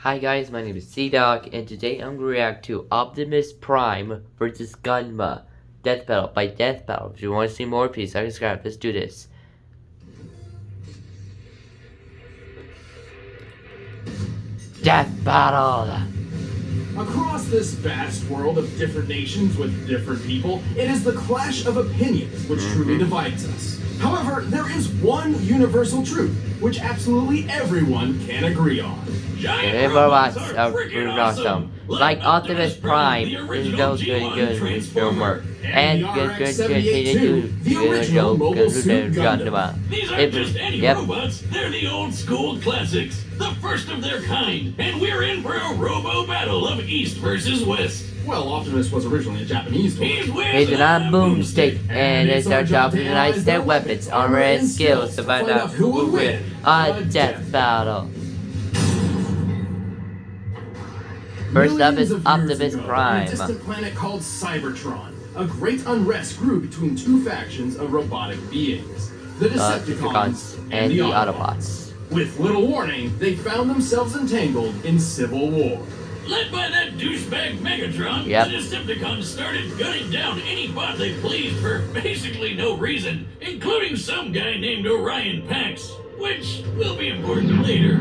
Hi guys, my name is cdog, and today I'm going to react to Optimus Prime versus Gundam Death Battle by Death Battle. If you want to see more, please subscribe. Let's do this. Death Battle! Across this vast world of different nations with different people, it is the clash of opinions which truly divides us. However, there is one universal truth, which absolutely everyone can agree on. Giant robots are pretty awesome. Like Optimus Prime, this goes good with film work. And good the original mobile suit Gundam. These aren't just any robots, they're the old school classics, the first of their kind, and we're in for a robo battle of East versus West. Well, Optimus was originally a Japanese toy. He's an boomstick, and it's our job to analyze their weapons, armor, and skills to find out who will win a death battle. First up is Optimus Prime. On a distant planet called Cybertron, a great unrest grew between two factions of robotic beings, the Decepticons and the Autobots. With little warning, they found themselves entangled in civil war. Led by that douchebag Megatron, the Decepticons started gunning down any bot they pleased for basically no reason, including some guy named Orion Pax, which will be important later.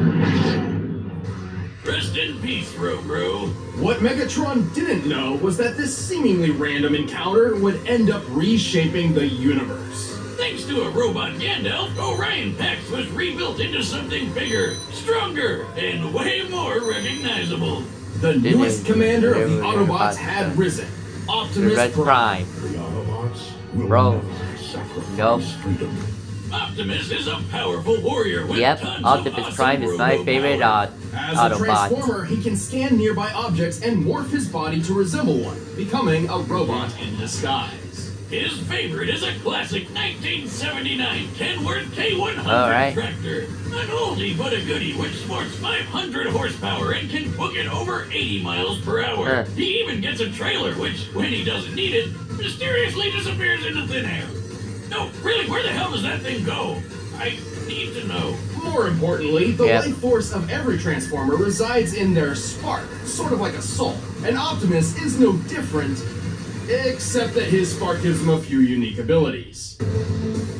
Rest in peace, Robro. What Megatron didn't know was that this seemingly random encounter would end up reshaping the universe. Thanks to a robot Gandalf, Orion Pax was rebuilt into something bigger, stronger, and way more recognizable. The newest commander of the Autobots had risen, Optimus Prime. The Autobots will Bro. sacrifice freedom. Optimus is a powerful warrior with tons Optimus of awesome Prime is my favorite As Autobot. a transformer, he can scan nearby objects and morph his body to resemble one, becoming a robot in disguise. His favorite is a classic 1979 Kenworth K100 tractor. An oldie but a goodie which sports 500 horsepower and can book it over 80 miles per hour. He even gets a trailer which, when he doesn't need it, mysteriously disappears into thin air. No, really, where the hell does that thing go? I need to know. More importantly, the life force of every Transformer resides in their spark, sort of like a soul. And Optimus is no different, except that his spark gives him a few unique abilities.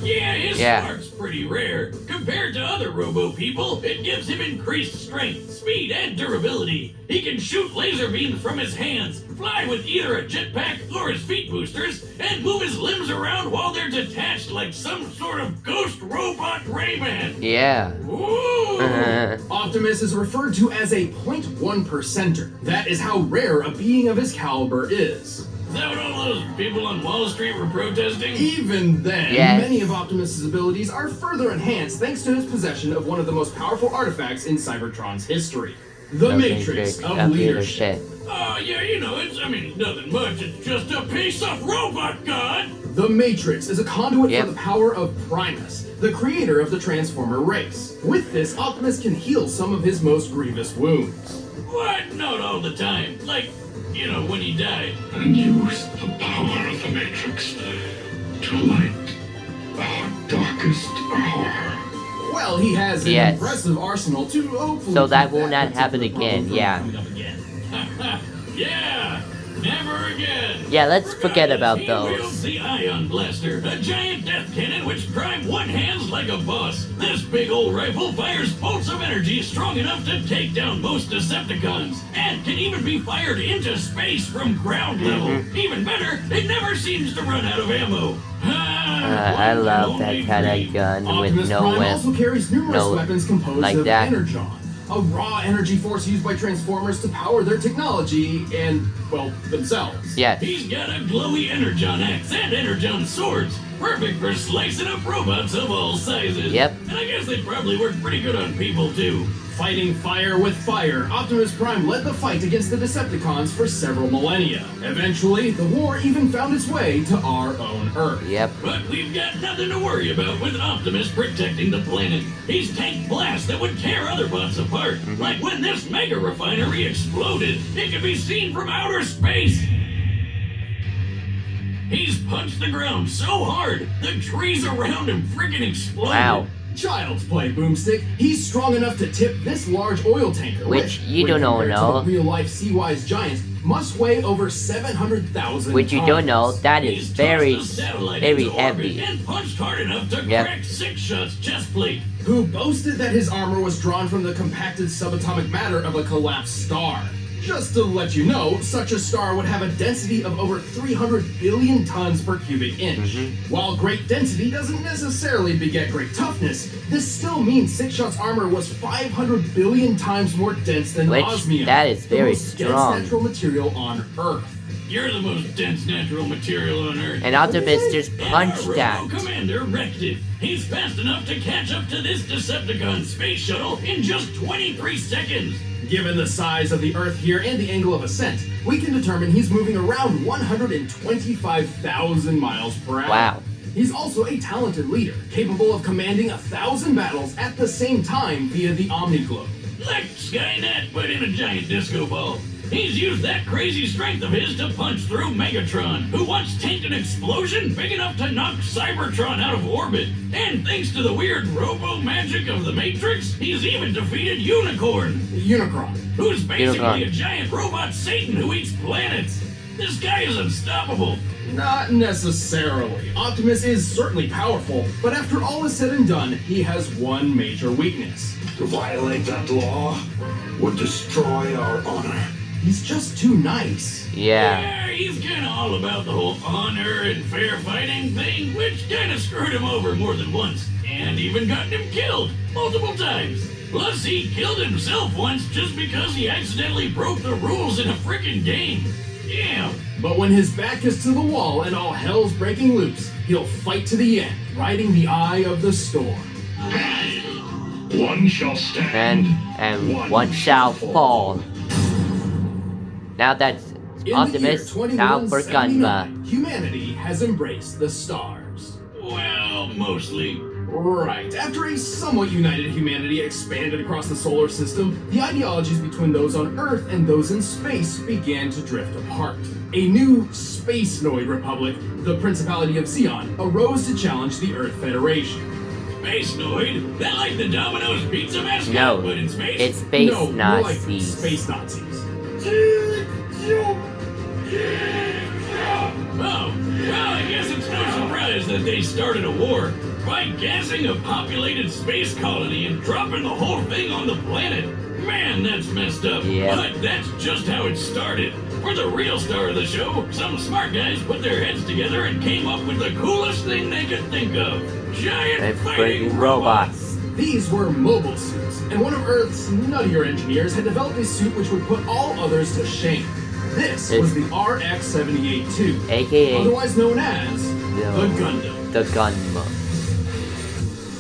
Yeah, his spark's pretty rare. Compared to other robo people, it gives him increased strength, speed, and durability. He can shoot laser beams from his hands, fly with either a jetpack or his feet boosters, and move his limbs around while they're detached like some sort of ghost robot Rayman. Yeah. Ooh. Optimus is referred to as a 0.1%er. That is how rare a being of his caliber is. Is that what all those people on Wall Street were protesting? Even then, many of Optimus's abilities are further enhanced thanks to his possession of one of the most powerful artifacts in Cybertron's history. The Matrix of Leadership. Oh, yeah, you know, it's nothing much. It's just a piece of robot god. The Matrix is a conduit for the power of Primus, the creator of the Transformer race. With this, Optimus can heal some of his most grievous wounds. What? Not all the time. Like, you know, when he died. And use the power of the Matrix to light our darkest hour. Well, he has an impressive arsenal to hopefully. So that will not happen again, Yeah, never again. Yeah, let's forget about He wields those. the Ion Blaster, a giant death cannon which Prime one-hands like a boss. This big old rifle fires bolts of energy strong enough to take down most Decepticons, and can even be fired into space from ground level. Even better, it never seems to run out of ammo. I love that kind of gun with no Prime also carries numerous weapons composed like of that. energon, a raw energy force used by Transformers to power their technology and, well, themselves. He's got a glowy energon axe and energon swords, perfect for slicing up robots of all sizes. And I guess they probably work pretty good on people too. Fighting fire with fire, Optimus Prime led the fight against the Decepticons for several millennia. Eventually, the war even found its way to our own Earth. But we've got nothing to worry about with Optimus protecting the planet. He's tanked blasts that would tear other bots apart. Like when this mega refinery exploded. It could be seen from outer space. He's punched the ground so hard, the trees around him freaking exploded. Child's play, Boomstick. He's strong enough to tip this large oil tanker, which you when don't compared know. to the real-life sea-wise giant must weigh over 700,000 Which you tons. don't know, that is very heavy. And punched hard enough to crack Six Shot's chest plate. Who boasted that his armor was drawn from the compacted subatomic matter of a collapsed star. Just to let you know, such a star would have a density of over 300 billion tons per cubic inch. While great density doesn't necessarily beget great toughness, this still means Six Shot's armor was 500 billion times more dense than osmium. That is very the most strong. dense natural material on Earth. You're the most dense natural material on Earth. And Optimus just punched that. Our commander wrecked it. He's fast enough to catch up to this Decepticon space shuttle in just 23 seconds. Given the size of the Earth here and the angle of ascent, we can determine he's moving around 125,000 miles per hour. Wow. He's also a talented leader, capable of commanding 1,000 battles at the same time via the Omni-Globe. Like Skynet, but in a giant disco ball. He's used that crazy strength of his to punch through Megatron, who once tanked an explosion big enough to knock Cybertron out of orbit. And thanks to the weird robo-magic of the Matrix, he's even defeated Unicorn. Unicron. Who's basically a giant robot Satan who eats planets. This guy is unstoppable. Not necessarily. Optimus is certainly powerful, but after all is said and done, he has one major weakness. To violate that law would destroy our honor. He's just too nice. Yeah. He's kinda all about the whole honor and fair fighting thing, which kinda screwed him over more than once, and even gotten him killed multiple times. Plus, he killed himself once just because he accidentally broke the rules in a frickin' game. Damn. But when his back is to the wall and all hell's breaking loose, he'll fight to the end, riding the eye of the storm. One shall stand, And one shall fall. Now that's Optimus, now for Gunma. Humanity has embraced the stars. Well, mostly. Right. After a somewhat united humanity expanded across the solar system, the ideologies between those on Earth and those in space began to drift apart. A new Space-noid republic, the Principality of Zeon, arose to challenge the Earth Federation. Space-noid? That like the Domino's pizza mascot, No, but in space? it's Space No, more like Nazis. Space Nazis. Oh, well, I guess it's no surprise that they started a war by gassing a populated space colony and dropping the whole thing on the planet. Man, that's messed up. Yeah. But that's just how it started. For the real star of the show, some smart guys put their heads together and came up with the coolest thing they could think of. Giant fighting robots. These were mobile suits, and one of Earth's nuttier engineers had developed a suit which would put all others to shame. This was the RX-78-2, AKA otherwise known as the Gundam. the Gunma.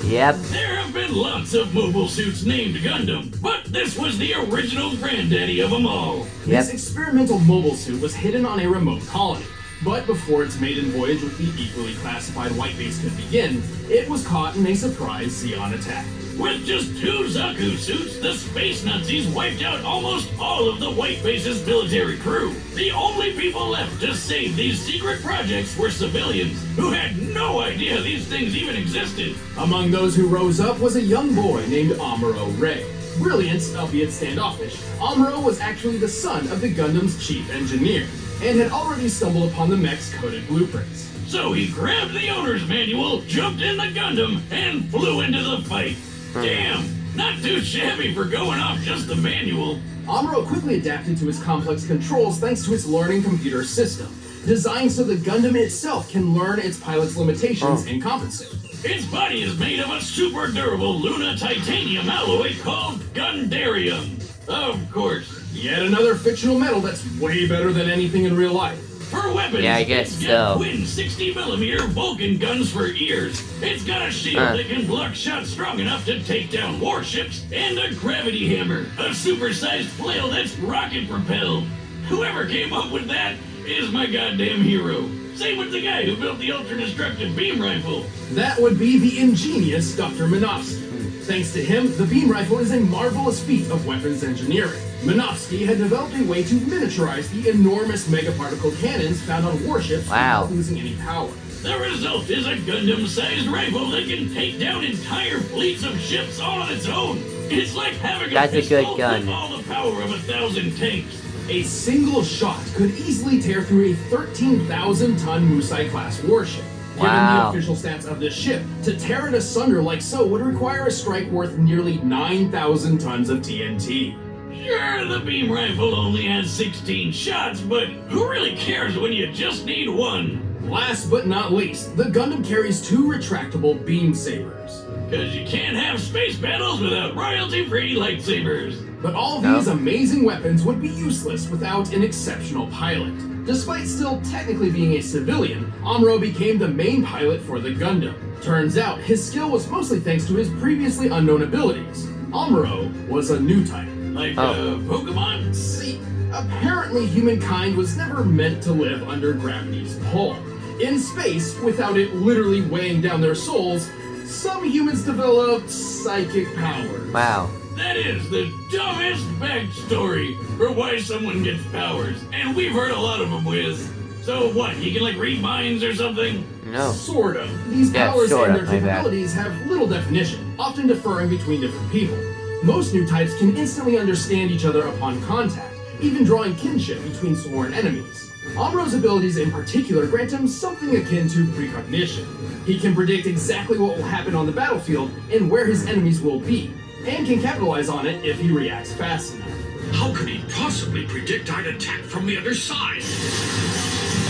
Yep. There have been lots of mobile suits named Gundam, but this was the original granddaddy of them all. This experimental mobile suit was hidden on a remote colony, but before its maiden voyage with the equally classified White Base could begin, it was caught in a surprise Zeon attack. With just 2 Zaku suits, the Space Nazis wiped out almost all of the White Base's military crew. The only people left to save these secret projects were civilians, who had no idea these things even existed. Among those who rose up was a young boy named Amuro Ray. Brilliant, albeit standoffish, Amuro was actually the son of the Gundam's chief engineer, and had already stumbled upon the mech's coded blueprints. So he grabbed the owner's manual, jumped in the Gundam, and flew into the fight. Damn, not too shabby for going off just the manual. Amuro quickly adapted to his complex controls thanks to its learning computer system, designed so the Gundam itself can learn its pilot's limitations and compensate. Its body is made of a super durable Luna titanium alloy called Gundarium. Of course. Yet another fictional metal that's way better than anything in real life. For weapons, Yeah, I guess it's got so. twin 60mm Vulcan guns for ears. It's got a shield that can block shots strong enough to take down warships, and a gravity hammer, a supersized flail that's rocket propelled. Whoever came up with that is my goddamn hero. Same with the guy who built the ultra-destructive beam rifle. That would be the ingenious Dr. Minovsky. Thanks to him, the beam rifle is a marvelous feat of weapons engineering. Minovsky had developed a way to miniaturize the enormous megaparticle cannons found on warships without losing any power. The result is a Gundam-sized rifle that can take down entire fleets of ships all on its own. It's like having That's a a good pistol gun. with all the power of 1,000 tanks. A single shot could easily tear through a 13,000-ton Musai-class warship. Wow. Given the official stats of this ship, to tear it asunder like so would require a strike worth nearly 9,000 tons of TNT. Sure, the beam rifle only has 16 shots, but who really cares when you just need one? Last but not least, the Gundam carries 2 retractable beam sabers. Because you can't have space battles without royalty-free lightsabers. But all No. these amazing weapons would be useless without an exceptional pilot. Despite still technically being a civilian, Amuro became the main pilot for the Gundam. Turns out, his skill was mostly thanks to his previously unknown abilities. Amuro was a new type. Like, Oh. Pokemon? See, apparently humankind was never meant to live under gravity's pull. In space, without it literally weighing down their souls, some humans developed psychic powers. Wow. That is the dumbest backstory for why someone gets powers. And we've heard a lot of them, Wiz. So what, he can like read minds or something? No. Sort of. These Yeah, powers sort and of, their my bad. capabilities have little definition, often differing between different people. Most new types can instantly understand each other upon contact, even drawing kinship between sworn enemies. Amuro's abilities in particular grant him something akin to precognition. He can predict exactly what will happen on the battlefield and where his enemies will be, and can capitalize on it if he reacts fast enough. How could he possibly predict I'd attack from the other side?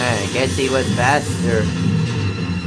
I guess he was faster.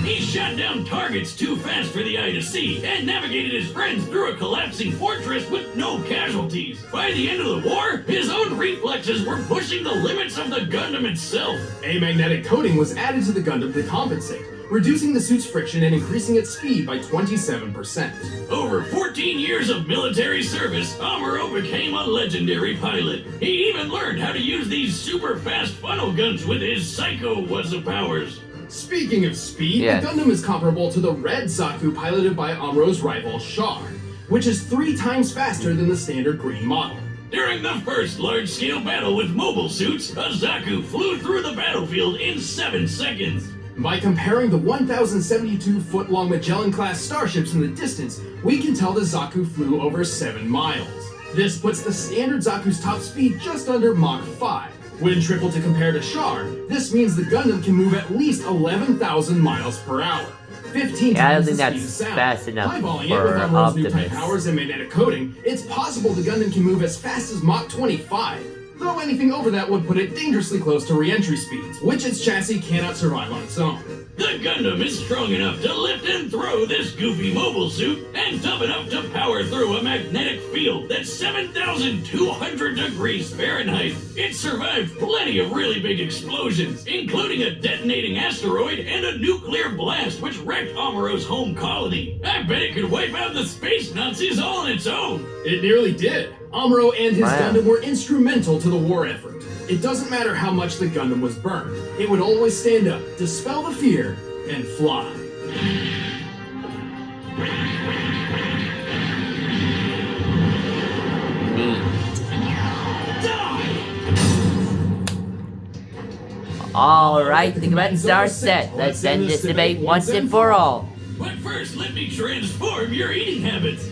He shot down targets too fast for the eye to see and navigated his friends through a collapsing fortress with no casualties. By the end of the war, his own reflexes were pushing the limits of the Gundam itself. A magnetic coating was added to the Gundam to compensate, reducing the suit's friction and increasing its speed by 27%. Over 14 years of military service, Amuro became a legendary pilot. He even learned how to use these super fast funnel guns with his Psycho Wuzza powers. Speaking of speed, Yes. the Gundam is comparable to the red Zaku piloted by Amuro's rival Char, which is 3 times faster than the standard green model. During the first large-scale battle with mobile suits, a Zaku flew through the battlefield in 7 seconds. By comparing the 1,072-foot-long Magellan-class starships in the distance, we can tell the Zaku flew over 7 miles. This puts the standard Zaku's top speed just under Mach 5. When tripled to compare to Char, this means the Gundam can move at least 11,000 miles per hour. 15 Yeah, I don't times think the speed that's of sound. fast enough Eyeballing for it with Amuro's new type Optimus. powers and magnetic coating, it's possible the Gundam can move as fast as Mach 25. Though anything over that would put it dangerously close to re-entry speeds, which its chassis cannot survive on its own. The Gundam is strong enough to lift and throw this goofy mobile suit, and tough enough to power through a magnetic field that's 7,200 degrees Fahrenheit. It survived plenty of really big explosions, including a detonating asteroid and a nuclear blast which wrecked Amuro's home colony. I bet it could wipe out the space Nazis all on its own. It nearly did. Amuro and his Wow. Gundam were instrumental to the war effort. It doesn't matter how much the Gundam was burned. It would always stand up, dispel the fear, and fly. Neat. Die! Alright, the comments are set. Let's end this debate once and for all. But first, let me transform your eating habits.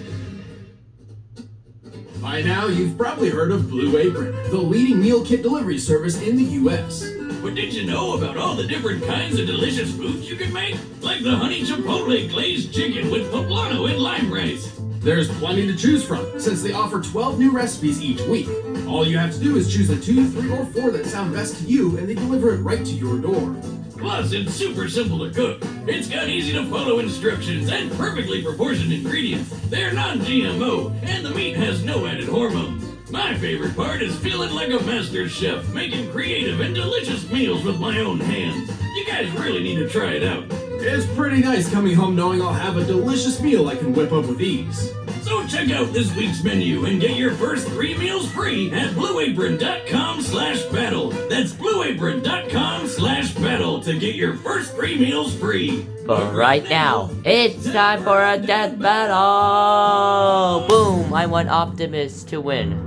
By now, you've probably heard of Blue Apron, the leading meal kit delivery service in the US. But did you know about all the different kinds of delicious foods you can make? Like the honey chipotle glazed chicken with poblano and lime rice. There's plenty to choose from, since they offer 12 new recipes each week. All you have to do is choose the 2, 3, or 4 that sound best to you, and they deliver it right to your door. Plus, it's super simple to cook. It's got easy to follow instructions and perfectly proportioned ingredients. They're non-GMO, and the meat has no added hormones. My favorite part is feeling like a master chef, making creative and delicious meals with my own hands. You guys really need to try it out. It's pretty nice coming home knowing I'll have a delicious meal I can whip up with ease. So check out this week's menu and get your first 3 meals free at blueapron.com/battle. That's blueapron.com/battle to get your first 3 meals free. But right now, it's time for a death battle! Boom! I want Optimus to win.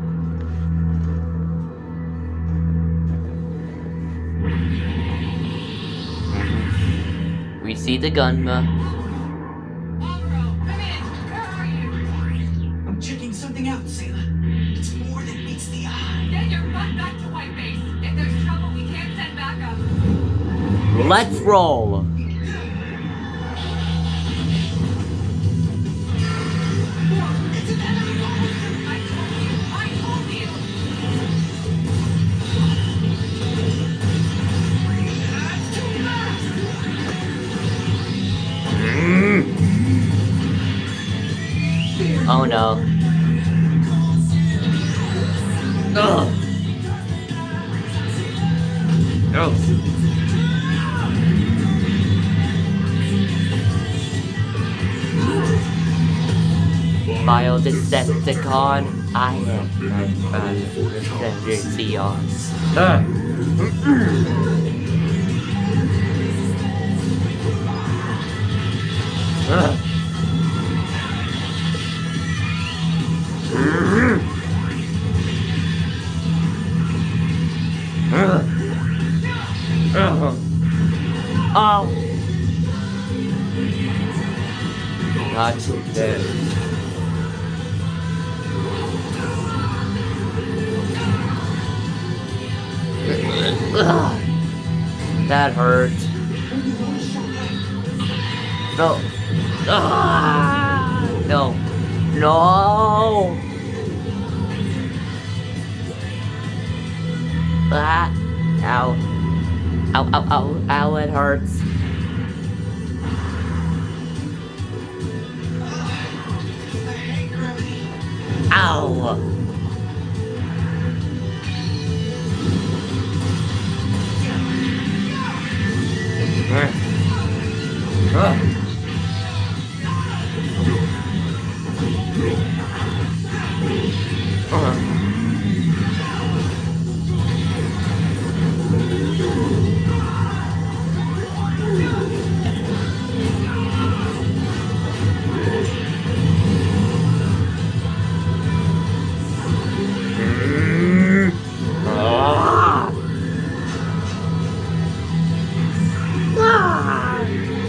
We see the Gundam. I'm checking something out, Sailor. It's more than meets the eye. Get your butt back to White Base. If there's trouble, we can't send backup. Let's roll. It's an enemy monster! I told you. That's too fast! Oh no. Ugh. Oh. Bio-Decepticon, I am Decepticon. Oh! Not dead. That hurt. No. No. No. Ah. Ow. Ow, ow, ow, ow, it hurts. Ow.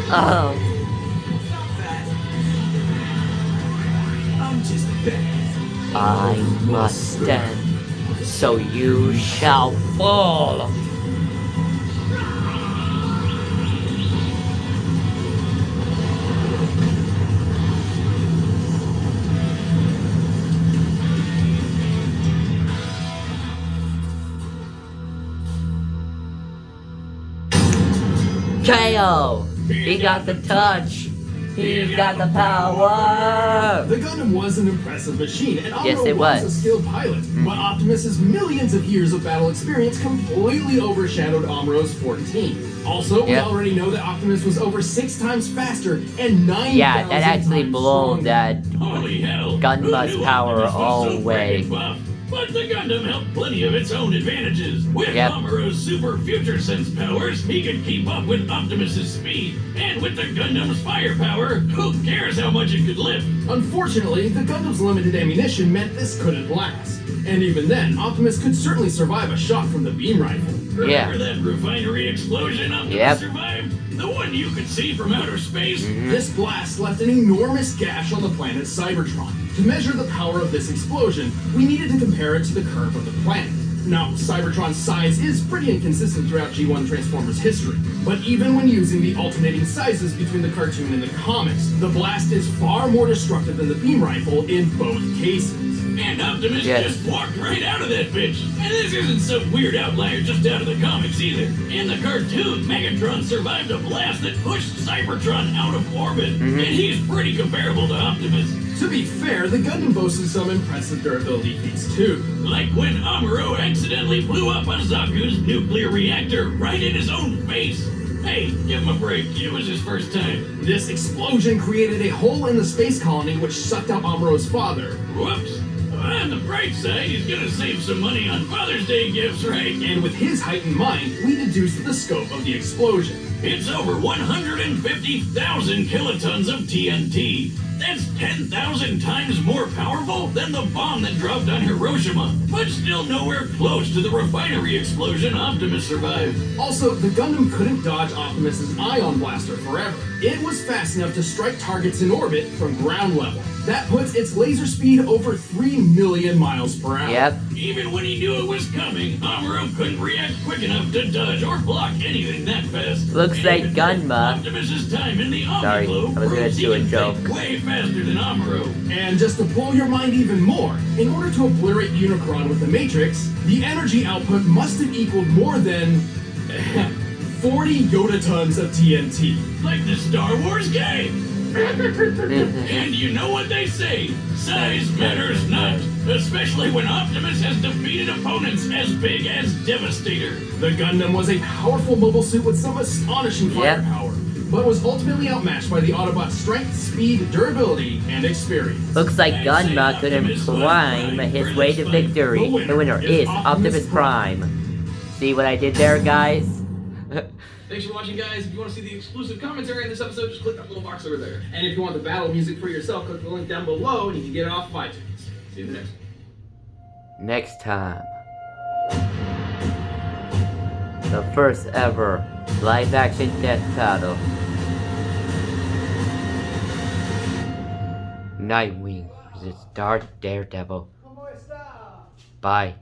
Oh. I'm just bad. I must stand, so you shall fall. KO! He got the touch! He got the power! The Gundam was an impressive machine, and Amuro Yes, it was a was. skilled pilot. But Optimus's millions of years of battle experience completely overshadowed Amuro's 14. Also, we Yep. already know that Optimus was over 6 times faster and 9,000 Yeah, that actually times blew stronger. that Holy hell! Gundam's Who knew power Optimus was all so way. freaking buff? But the Gundam held plenty of its own advantages. With Yep. Amuro's super future sense powers, he could keep up with Optimus's speed. And with the Gundam's firepower, who cares how much it could lift? Unfortunately, the Gundam's limited ammunition meant this couldn't last. And even then, Optimus could certainly survive a shot from the beam rifle. Yeah. Remember that refinery explosion Optimus Yep. survived? The one you could see from outer space? This blast left an enormous gash on the planet Cybertron. To measure the power of this explosion, we needed to compare it to the curve of the planet. Now, Cybertron's size is pretty inconsistent throughout G1 Transformers history, but even when using the alternating sizes between the cartoon and the comics, the blast is far more destructive than the beam rifle in both cases. And Optimus Yes. just walked right out of that bitch. And this isn't some weird outlier just out of the comics either. In the cartoon, Megatron survived a blast that pushed Cybertron out of orbit. And he's pretty comparable to Optimus. To be fair, the Gundam boasted some impressive durability feats too. Like when Amuro accidentally blew up a Zaku's nuclear reactor right in his own face. Hey, give him a break. It was his first time. This explosion created a hole in the space colony which sucked out Amuro's father. Whoops. On the bright side, he's gonna save some money on Father's Day gifts, right? And with his heightened mind, we deduced the scope of the explosion. It's over 150,000 kilotons of TNT. That's 10,000 times more powerful than the bomb that dropped on Hiroshima, but still nowhere close to the refinery explosion Optimus survived. Also, the Gundam couldn't dodge Optimus's ion blaster forever. It was fast enough to strike targets in orbit from ground level. That puts its laser speed over 3 million miles per hour. Yep. Even when he knew it was coming, Amuro couldn't react quick enough to dodge or block anything that fast. Looks like Gunma. Optimus's time in the Sorry, Omni-Globe I was gonna proves he do a can joke. think way faster than Amuro. And just to blow your mind even more, in order to obliterate Unicron with the Matrix, the energy output must have equaled more than 40 Yoda tons of TNT. Like the Star Wars game. And you know what they say, size matters not, especially when Optimus has defeated opponents as big as Devastator. The Gundam was a powerful mobile suit with some astonishing firepower, but was ultimately outmatched by the Autobot's strength, speed, durability, and experience. Looks like Gunma couldn't climb his way to victory. The winner is Optimus Prime. See what I did there, guys? Thanks for watching, guys. If you want to see the exclusive commentary in this episode, just click that little box over there. And if you want the battle music for yourself, click the link down below and you can get it off of iTunes. See you in the next one. Next time. The first ever live action death battle. Nightwing versus Dark Daredevil. Bye.